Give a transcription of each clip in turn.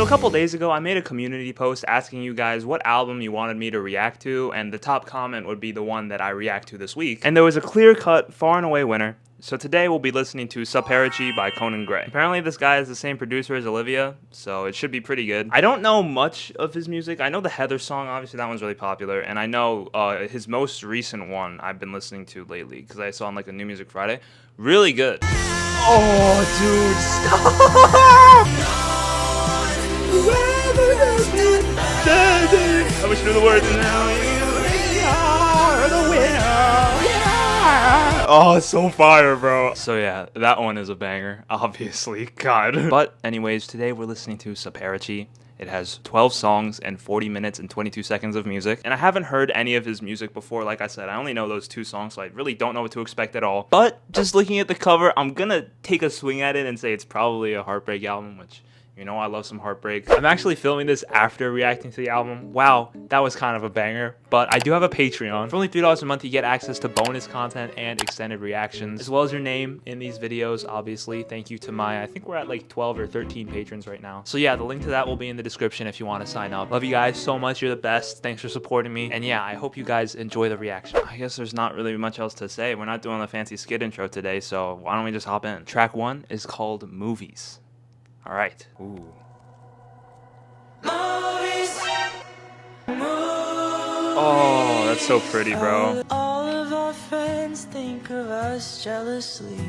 So a couple days ago, I made a community post asking you guys what album you wanted me to react to, and the top comment would be the one that I react to this week. And there was a clear-cut, far and away winner. So today we'll be listening to Saperici by Conan Gray. Apparently this guy is the same producer as Olivia, so it should be pretty good. I don't know much of his music. I know the Heather song, obviously that one's really popular, and I know his most recent one I've been listening to lately, because I saw on like a New Music Friday. Really good. Oh, dude, stop! I wish you knew the words. Now you are the winner. Yeah. Oh, it's so fire, bro. So yeah, that one is a banger, obviously. God. But anyways, today we're listening to Saperici. It has 12 songs and 40 minutes and 22 seconds of music. And I haven't heard any of his music before. Like I said, I only know those 2 songs, so I really don't know what to expect at all. But just looking at the cover, I'm gonna take a swing at it and say it's probably a heartbreak album, which, you know, I love some heartbreak. I'm actually filming this after reacting to the album. Wow, that was kind of a banger. But I do have a Patreon. For only $3 a month, you get access to bonus content and extended reactions, as well as your name in these videos, obviously. Thank you to my, I think we're at like 12 or 13 patrons right now. So yeah, the link to that will be in the description if you want to sign up. Love you guys so much. You're the best. Thanks for supporting me. And yeah, I hope you guys enjoy the reaction. I guess there's not really much else to say. We're not doing the fancy skit intro today, so why don't we just hop in? Track 1 is called Movies. All right. Ooh. Oh, that's so pretty, bro. All of our friends think of us jealously.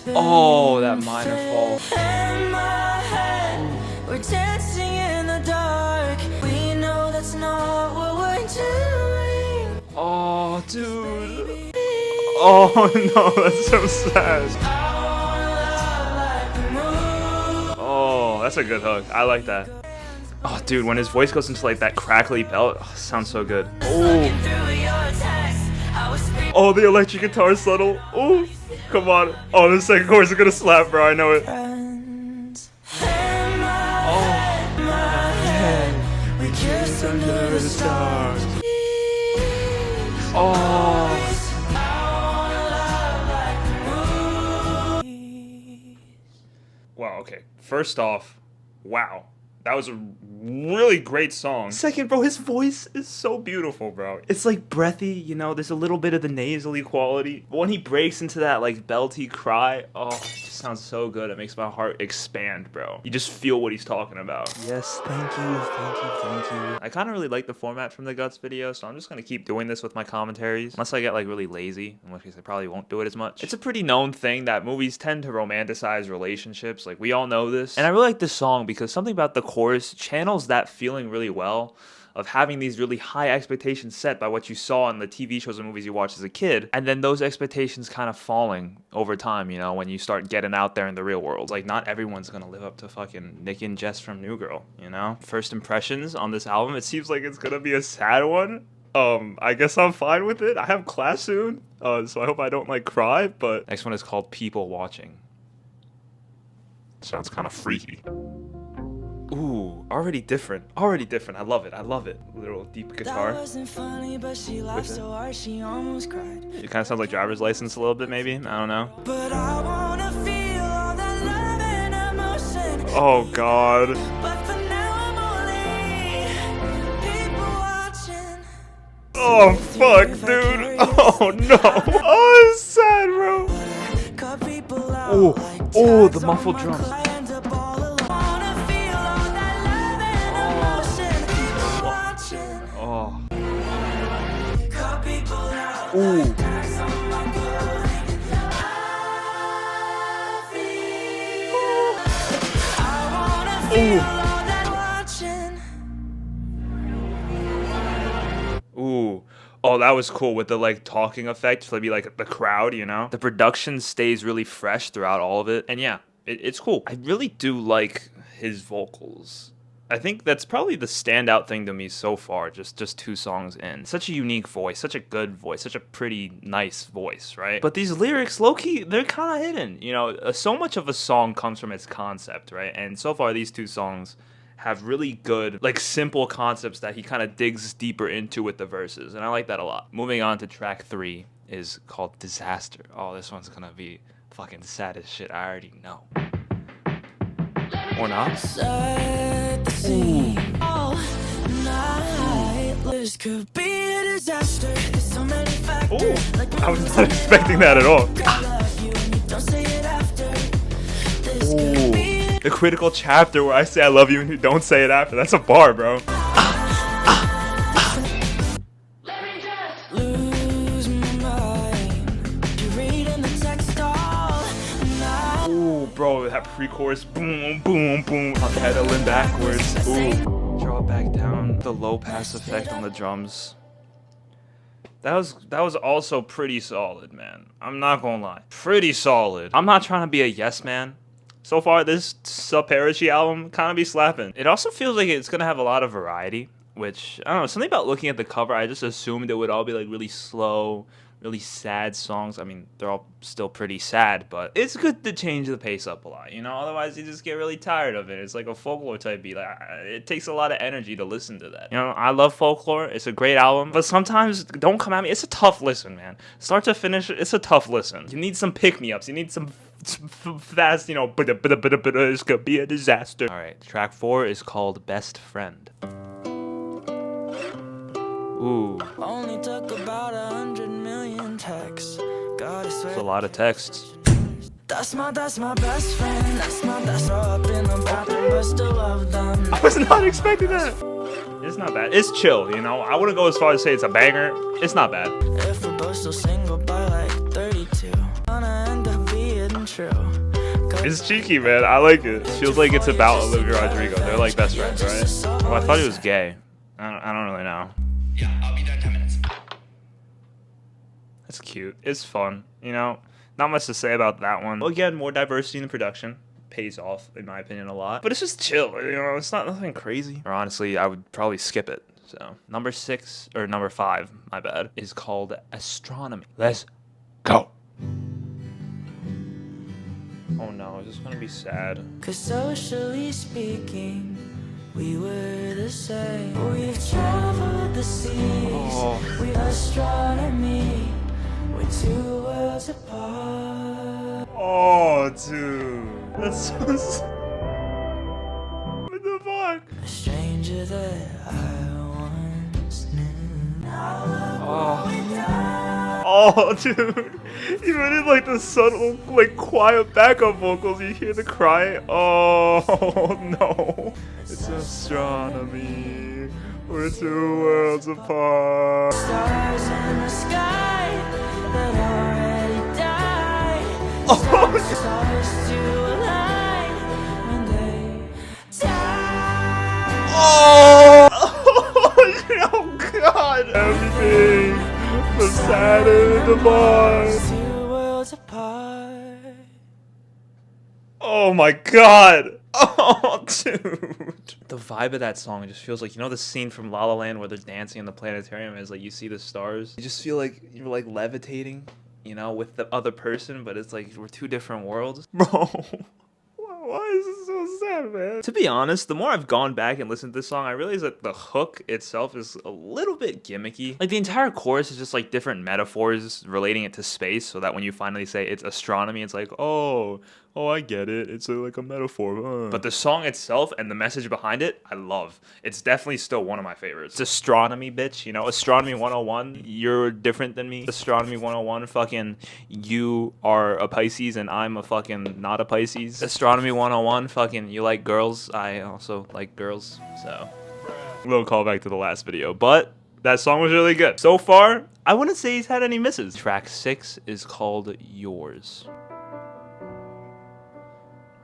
Oh, that minor fall. In my head, we're dancing in the dark. We know that's not what we're doing. Oh, dude. Oh no, that's so sad. Oh, that's a good hook. I like that. Oh, dude, when his voice goes into like that crackly belt, oh, sounds so good. Oh, oh, the electric guitar is subtle. Oh, come on. Oh, the second chorus is gonna slap, bro. I know it. Oh, we kiss under the stars. Oh. Wow, okay. First off, wow. That was a really great song. Second, bro, his voice is so beautiful, bro. It's like breathy, you know, there's a little bit of the nasally quality. But when he breaks into that like belty cry, oh, it just sounds so good. It makes my heart expand, bro. You just feel what he's talking about. Yes, thank you, thank you, thank you. I kind of really like the format from the Guts video, so I'm just gonna keep doing this with my commentaries. Unless I get like really lazy, in which case I probably won't do it as much. It's a pretty known thing that movies tend to romanticize relationships. Like, we all know this. And I really like this song because something about the chorus channels that feeling really well of having these really high expectations set by what you saw in the TV shows and movies you watched as a kid, and then those expectations kind of falling over time, you know, when you start getting out there in the real world. Like, not everyone's gonna live up to fucking Nick and Jess from New Girl, you know? First impressions on this album, it seems like it's gonna be a sad one. I guess I'm fine with it. I have class soon, so I hope I don't like cry, but next one is called People Watching. Sounds kind of freaky. Ooh, already different. Already different. I love it. I love it. Little deep guitar. That wasn't funny, but she laughed so hard she almost cried. It kind of sounds like Driver's License a little bit, maybe. I don't know. But I wanna feel all that love and emotion. Oh God. But for now I'm only people watching. Oh fuck, dude. Oh no. Oh, it's sad, bro. Oh, oh, the muffled drums. Oh. Ooh. Ooh. Ooh. Oh, that was cool with the like talking effect to be like the crowd, you know? The production stays really fresh throughout all of it. And yeah, it's cool. I really do like his vocals. I think that's probably the standout thing to me so far, just 2 songs in. Such a unique voice, such a good voice, such a pretty nice voice, right? But these lyrics, low-key, they're kind of hidden. You know, so much of a song comes from its concept, right? And so far, these 2 songs have really good, like, simple concepts that he kind of digs deeper into with the verses, and I like that a lot. Moving on to track 3 is called Disaster. Oh, this one's gonna be fucking sad as shit, I already know. Or not? Set the scene all night. This could be a disaster. There's so many factors. Ooh, Like I was not expecting that at all. I love you and you don't say it after. This could be Ooh, the critical chapter where I say I love you and you don't say it after. That's a bar, bro. lose my mind. You're reading the text all night. Ooh, bro, that pre-chorus, boom, boom, boom, pedaling backwards. Ooh, draw it back down. The low pass effect on the drums. That was also pretty solid, man. I'm not gonna lie, pretty solid. I'm not trying to be a yes man. So far, this Subparachi album kind of be slapping. It also feels like it's gonna have a lot of variety, which I don't know. Something about looking at the cover, I just assumed it would all be like really slow, really sad songs. I mean, they're all still pretty sad, but it's good to change the pace up a lot, you know? Otherwise, you just get really tired of it. It's like a folklore type beat. Like, it takes a lot of energy to listen to that. You know, I love folklore. It's a great album, but sometimes, don't come at me. It's a tough listen, man. Start to finish, it's a tough listen. You need some pick-me-ups. You need some fast, you know, it's gonna be a disaster. All right, track 4 is called Best Friend. Ooh. Only took about 100 million texts. God, I swear. It's a lot of texts. That's my best friend. That's my best. Throw up in the bathroom, but still love them. I was not expecting that. It's not bad. It's chill, you know. I wouldn't go as far as say it's a banger. It's not bad. If we're both still single by like 32, gonna end up being true. It's cheeky, man. I like it. It feels like it's about Olivia Rodrigo. They're like best friends, right? Well, I thought he was gay. I don't really know. Yeah, I'll be done 10 minutes. That's cute. It's fun, you know. Not much to say about that one. Well, again, more diversity in the production pays off, in my opinion, a lot. But it's just chill, you know. It's not nothing crazy. Or honestly, I would probably skip it. So number 5, my bad, is called Astronomy. Let's go. Oh no, is this gonna be sad? 'Cause socially speaking, we were the same. We've traveled the seas. Oh. We astronomy. We're 2 worlds apart. Oh, dude. That's so what the fuck? A stranger that I once knew. Oh, dude. Even in like the subtle, like quiet backup vocals, you hear the cry. Oh, no. It's astronomy. We're 2 worlds apart. Stars in the sky that already died. Oh, Stars to align when they die. oh, oh, God. Everything from Saturn to Mars. 2 worlds apart. Oh my God. Oh, dude. The vibe of that song just feels like, you know the scene from La La Land where they're dancing in the planetarium is like you see the stars? You just feel like you're like levitating, you know, with the other person, but it's like we're 2 different worlds. Bro. Why is this so sad, man? To be honest, the more I've gone back and listened to this song, I realize that the hook itself is a little bit gimmicky. Like, the entire chorus is just, like, different metaphors relating it to space, so that when you finally say it's astronomy, it's like, oh, I get it. It's like a metaphor. But the song itself and the message behind it, I love. It's definitely still one of my favorites. It's astronomy, bitch. You know, Astronomy 101, you're different than me. Astronomy 101, fucking, you are a Pisces and I'm a fucking not a Pisces. Astronomy 101, fucking, you like girls. I also like girls, so. Little callback to the last video, but that song was really good. So far, I wouldn't say he's had any misses. Track 6 is called Yours.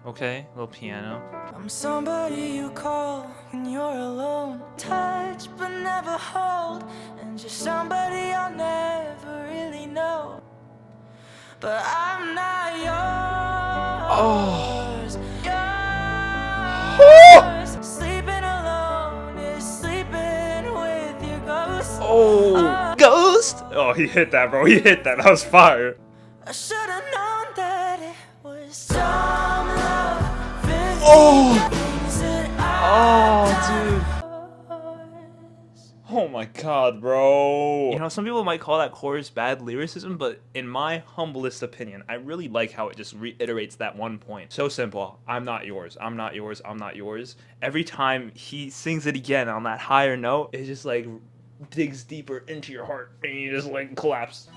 Okay, little piano. I'm somebody you call when you're alone. Touch but never hold. And you're somebody I'll never really know. But I'm not yours. Yours. Sleeping alone is sleeping with your ghost. Oh, ghost! Oh, he hit that, bro. He hit that. That was fire. I should have known that it was some love. Oh! Things that Oh, I dude. was. Oh my god, bro. You know, some people might call that chorus bad lyricism, but in my humblest opinion, I really like how it just reiterates that one point. So simple. I'm not yours. I'm not yours. I'm not yours. Every time he sings it again on that higher note, it just like digs deeper into your heart and you just like collapse.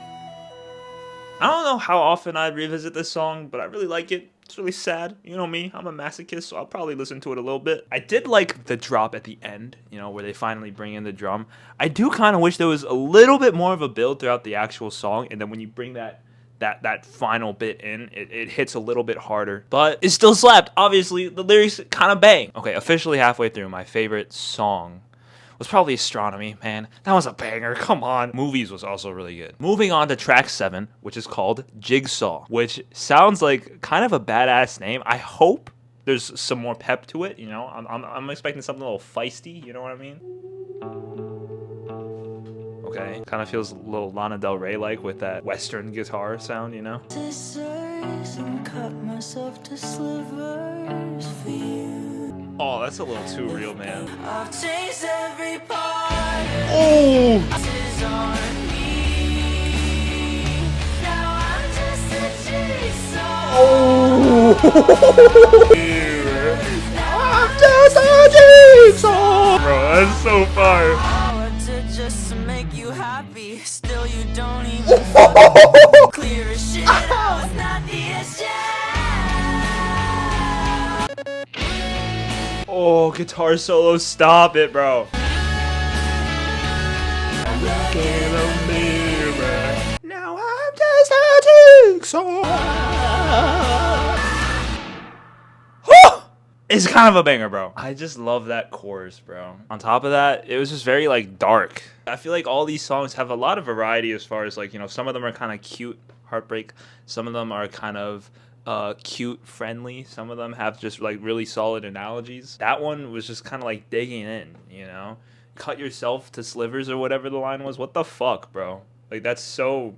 I don't know how often I revisit this song, but I really like it. It's really sad. You know me, I'm a masochist, so I'll probably listen to it a little bit. I did like the drop at the end, you know, where they finally bring in the drum. I do kind of wish there was a little bit more of a build throughout the actual song, and then when you bring that final bit in, it hits a little bit harder. But it still slapped. Obviously, the lyrics kind of bang. Okay, officially halfway through, my favorite song was probably Astronomy, man. That was a banger, come on. Movies was also really good. Moving on to track 7, which is called Jigsaw, which sounds like kind of a badass name. I hope there's some more pep to it, you know? I'm expecting something a little feisty, you know what I mean? Okay, kind of feels a little Lana Del Rey-like with that Western guitar sound, you know? Oh, that's a little too real, man. Oh! I'm just a jigsaw! Bro, that's so fire. Just to make you happy, still you don't even clear as shit. I was not the issue. Oh, guitar solo, stop it, bro. Look in the mirror. Now I'm just a jigsaw. It's kind of a banger, bro. I just love that chorus, bro. On top of that, it was just very, like, dark. I feel like all these songs have a lot of variety as far as, like, you know, some of them are kind of cute, heartbreak. Some of them are kind of cute, friendly. Some of them have just, like, really solid analogies. That one was just kind of, like, digging in, you know? Cut yourself to slivers or whatever the line was. What the fuck, bro? Like, that's so...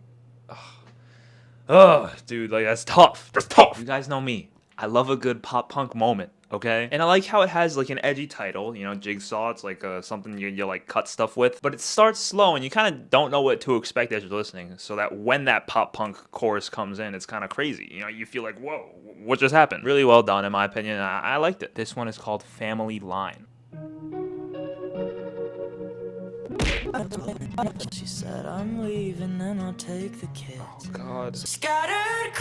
Ugh, dude, like, that's tough. That's tough. You guys know me. I love a good pop punk moment. Okay, and I like how it has like an edgy title, you know, Jigsaw. It's like something you like cut stuff with, but it starts slow and you kind of don't know what to expect as you're listening, so that when that pop punk chorus comes in, it's kind of crazy. You know, you feel like, whoa, what just happened? Really well done, in my opinion. I liked it. This one is called Family Line. She said, I'm leaving and I'll take the kids. Oh, God. Scattered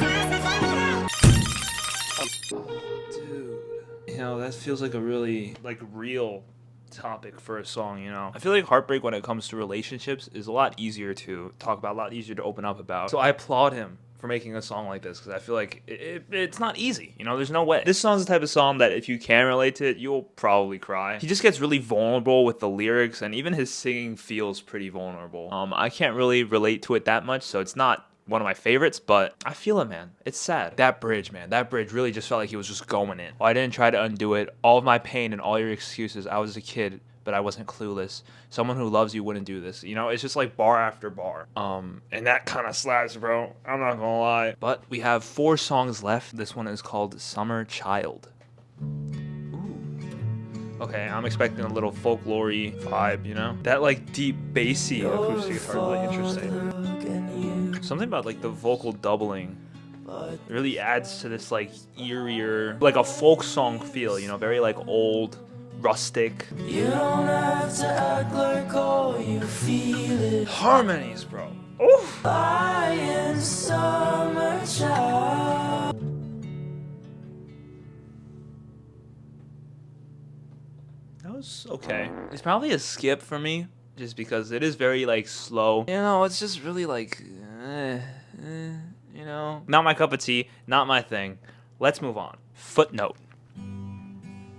Dude. You know, that feels like a really, like, real topic for a song, you know? I feel like heartbreak when it comes to relationships is a lot easier to talk about, a lot easier to open up about. So I applaud him for making a song like this, because I feel like it's not easy, you know? There's no way. This song's the type of song that if you can relate to it, you'll probably cry. He just gets really vulnerable with the lyrics, and even his singing feels pretty vulnerable. I can't really relate to it that much, so it's not one of my favorites, but I feel it, man. It's sad. That bridge, man. That bridge really just felt like he was just going in. Well, I didn't try to undo it. All of my pain and all your excuses. I was a kid, but I wasn't clueless. Someone who loves you wouldn't do this. You know, it's just like bar after bar. And that kind of slaps, bro. I'm not gonna lie. But we have 4 songs left. This one is called Summer Child. Okay, I'm expecting a little folklore-y vibe, you know? That, like, deep, bassy acoustic guitar, really interesting. Something about, like, the vocal doubling really adds to this, like, eerier, like a folk song feel, you know? Very, like, old, rustic. You don't have to act like all you feel it. Harmonies, bro. Oof. Buying summer child. That was okay. It's probably a skip for me, just because it is very, like, slow. You know, it's just really, like, you know. Not my cup of tea, not my thing. Let's move on. Footnote.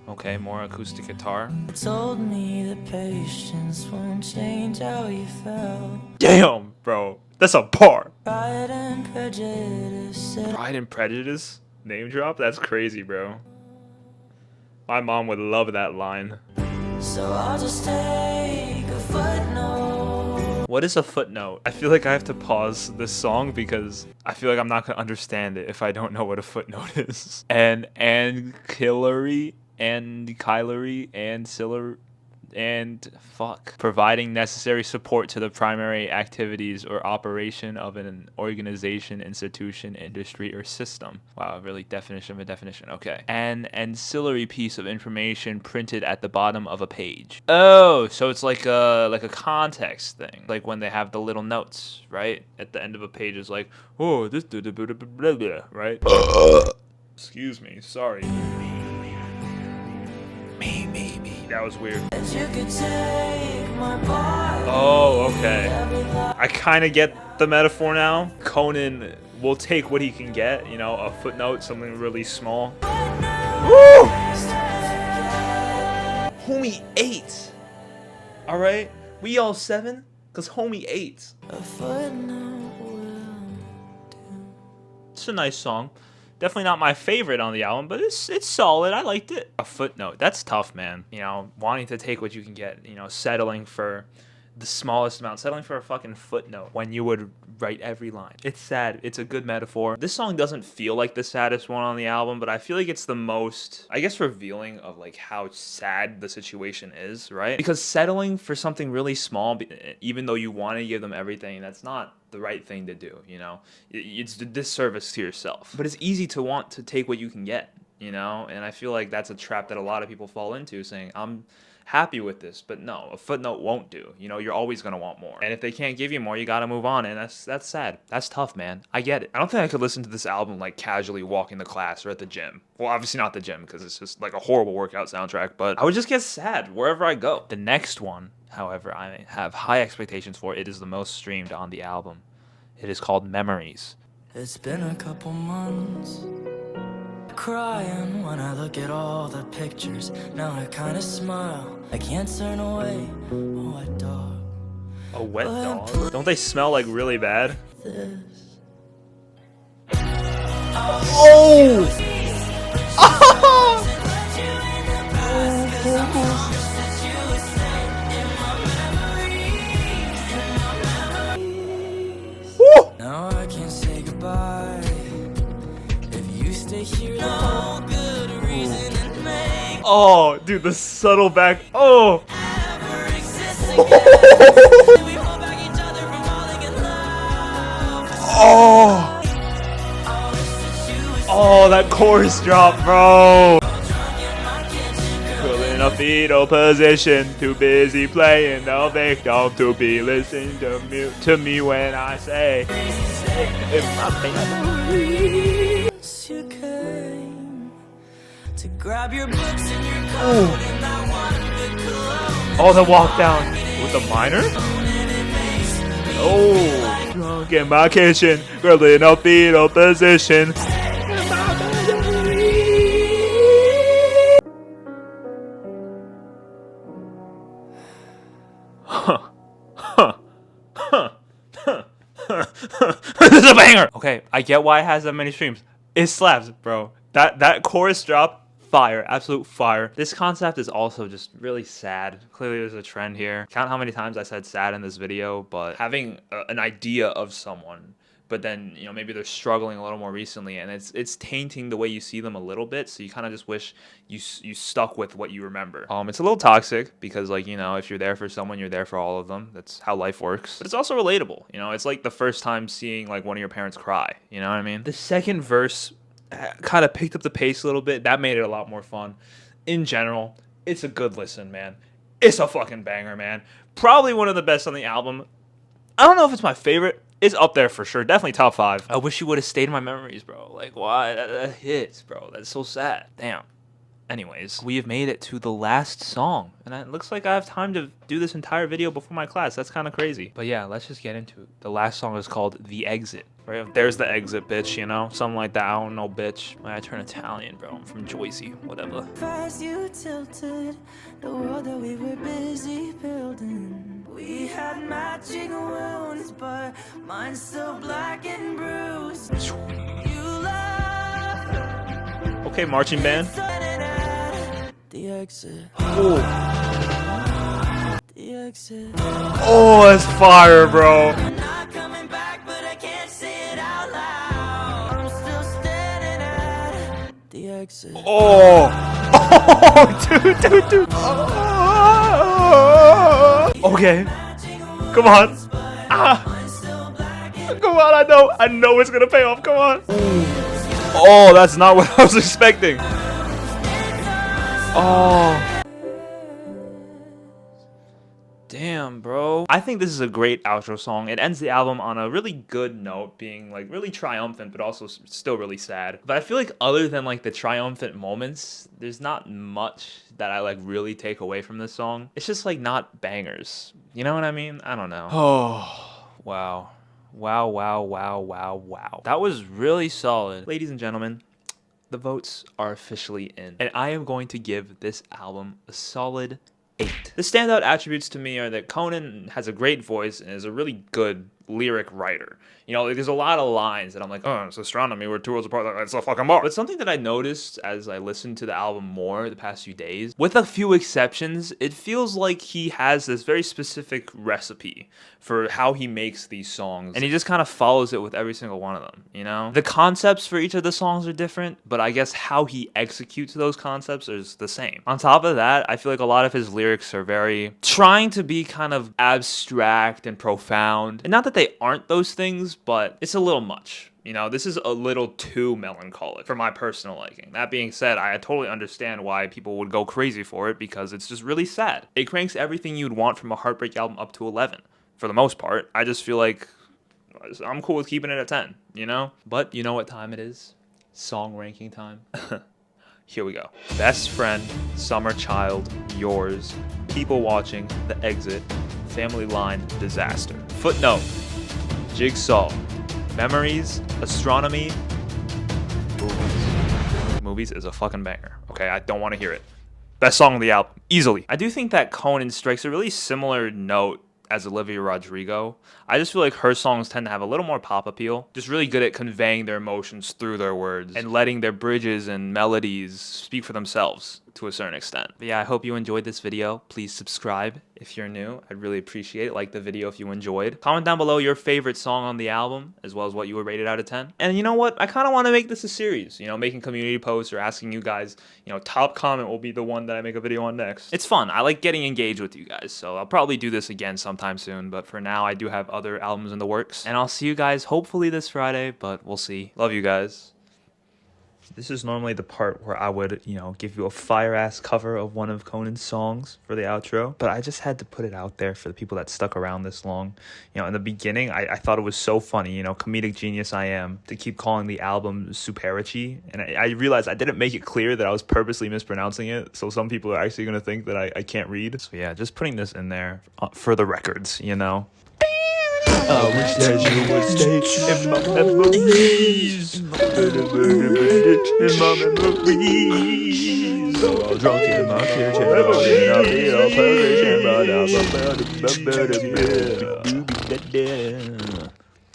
Okay, more acoustic guitar. Told me that patience won't change how you felt. Damn, bro. That's a bar. Pride and prejudice. Pride and Prejudice? Name drop? That's crazy, bro. My mom would love that line. So I'll just take a footnote. What is a footnote? I feel like I have to pause this song because I feel like I'm not going to understand it if I don't know what a footnote is. And Kylery, and and fuck. Providing necessary support to the primary activities or operation of an organization, institution, industry, or system. Wow, really definition of a definition. Okay. An ancillary piece of information printed at the bottom of a page. Oh, so it's like a context thing. Like when they have the little notes, right? At the end of a page is like, oh, this right? Excuse me, sorry. Me. That was weird. Oh, okay. I kind of get the metaphor now. Conan will take what he can get, you know, a footnote, something really small. Woo! Homie 8. Alright? We all 7? Because homie 8. It's a nice song. Definitely not my favorite on the album, but it's solid. I liked it. A footnote. That's tough, man. You know, wanting to take what you can get. You know, settling for the smallest amount. Settling for a fucking footnote when you would write every line. It's sad. It's a good metaphor. This song doesn't feel like the saddest one on the album, but I feel like it's the most, I guess, revealing of like how sad the situation is, right? Because settling for something really small, even though you want to give them everything, that's not the right thing to do, you know? It's a disservice to yourself. But it's easy to want to take what you can get, you know? And I feel like that's a trap that a lot of people fall into, saying, I'm happy with this, but no, a footnote won't do. You know, you're always gonna want more. And if they can't give you more, you gotta move on, and that's sad. That's tough, man. I get it. I don't think I could listen to this album like casually walking to class or at the gym. Well, obviously not the gym, because it's just like a horrible workout soundtrack, but I would just get sad wherever I go. The next one, however, I have high expectations for. It is the most streamed on the album. It is called Memories. It's been a couple months, crying when I look at all the pictures. Now I kinda smile, I can't turn away. A wet dog. A wet dog? Don't they smell like really bad? This. Oh! Now I can't say goodbye. If you stay here, no good reason and make. Oh, dude, the subtle back. Oh! Oh! Oh, that chorus drop, bro! Still in a fetal position, too busy playing the victim to be listening to me when I say, if my You came to grab your books and your coat and I wanted to close. Oh, the walk down with the minor? Oh, drunk in my kitchen, girl in a fetal position. This is a banger. Okay, I get why it has that many streams. It slaps, bro. That chorus drop, fire, absolute fire. This concept is also just really sad. Clearly there's a trend here. Count how many times I said sad in this video, but having an idea of someone, but then, you know, maybe they're struggling a little more recently, and it's tainting the way you see them a little bit, so you kind of just wish you stuck with what you remember. It's a little toxic, because, like, you know, if you're there for someone, you're there for all of them. That's how life works. But it's also relatable, you know? It's like the first time seeing, like, one of your parents cry, you know what I mean? The second verse kind of picked up the pace a little bit. That made it a lot more fun. In general, it's a good listen, man. It's a fucking banger, man. Probably one of the best on the album. I don't know if it's my favorite. It's up there for sure. Definitely top 5. I wish you would have stayed in my memories, bro. Like, why? That hits, bro. That's so sad. Damn. Anyways, we have made it to the last song. And it looks like I have time to do this entire video before my class. That's kind of crazy. But yeah, let's just get into it. The last song is called The Exit. Right? There's the exit, bitch, you know? Something like that. I don't know, bitch. I turn Italian, bro. I'm from Joycey. Whatever. Fast you tilted the world that we were busy building. We had matching wounds, but mine's still black and bruised. You love. Okay, marching band. The exit. Oh. The exit. Oh, that's fire, bro. I'm not coming back, but I can't say it out loud. I'm still standing at the exit. Oh. Oh, dude. Oh. Okay. Come on. Ah. Come on, I know it's gonna pay off. Come on. Oh, that's not what I was expecting. Oh. Damn, bro. I think this is a great outro song. It ends the album on a really good note, being like really triumphant, but also still really sad. But I feel like other than like the triumphant moments, there's not much that I like really take away from this song. It's just like not bangers. You know what I mean? I don't know. Oh, wow. Wow, wow, wow, wow, wow. That was really solid. Ladies and gentlemen, the votes are officially in. And I am going to give this album a solid 8. The standout attributes to me are that Conan has a great voice and is a really good lyric writer. You know, there's a lot of lines that I'm like, oh, it's astronomy, we're 2 worlds apart, it's a fucking bar. But something that I noticed as I listened to the album more the past few days, with a few exceptions, it feels like he has this very specific recipe for how he makes these songs. And he just kind of follows it with every single one of them, you know? The concepts for each of the songs are different, but I guess how he executes those concepts is the same. On top of that, I feel like a lot of his lyrics are very trying to be kind of abstract and profound. And not that they aren't those things, but it's a little much. You know, this is a little too melancholic for my personal liking. That being said, I totally understand why people would go crazy for it because it's just really sad. It cranks everything you'd want from a heartbreak album up to 11. For the most part, I just feel like I'm cool with keeping it at 10, you know? But you know what time it is? Song ranking time. Here we go. Best Friend, Summer Child, Yours, People Watching, The Exit, Family Line, Disaster. Footnote, Jigsaw, Memories, Astronomy, Movies. Movies is a fucking banger. Okay, I don't want to hear it. Best song on the album, easily. I do think that Conan strikes a really similar note as Olivia Rodrigo. I just feel like her songs tend to have a little more pop appeal. Just really good at conveying their emotions through their words and letting their bridges and melodies speak for themselves to a certain extent. But yeah, I hope you enjoyed this video. Please subscribe if you're new. I'd really appreciate it. Like the video if you enjoyed. Comment down below your favorite song on the album, as well as what you would rate it out of 10. And you know what? I kind of want to make this a series, you know, making community posts or asking you guys, you know, top comment will be the one that I make a video on next. It's fun. I like getting engaged with you guys, so I'll probably do this again sometime soon, but for now, I do have other albums in the works. And I'll see you guys hopefully this Friday, but we'll see. Love you guys. This is normally the part where I would, you know, give you a fire-ass cover of one of Conan's songs for the outro. But I just had to put it out there for the people that stuck around this long. You know, in the beginning, I thought it was so funny, you know, comedic genius I am, to keep calling the album Superici. And I realized I didn't make it clear that I was purposely mispronouncing it. So some people are actually going to think that I can't read. So yeah, just putting this in there for the records, you know. I wish that you would stay in my memories. In my memories. So I was drunk in my kitchen. I'll be a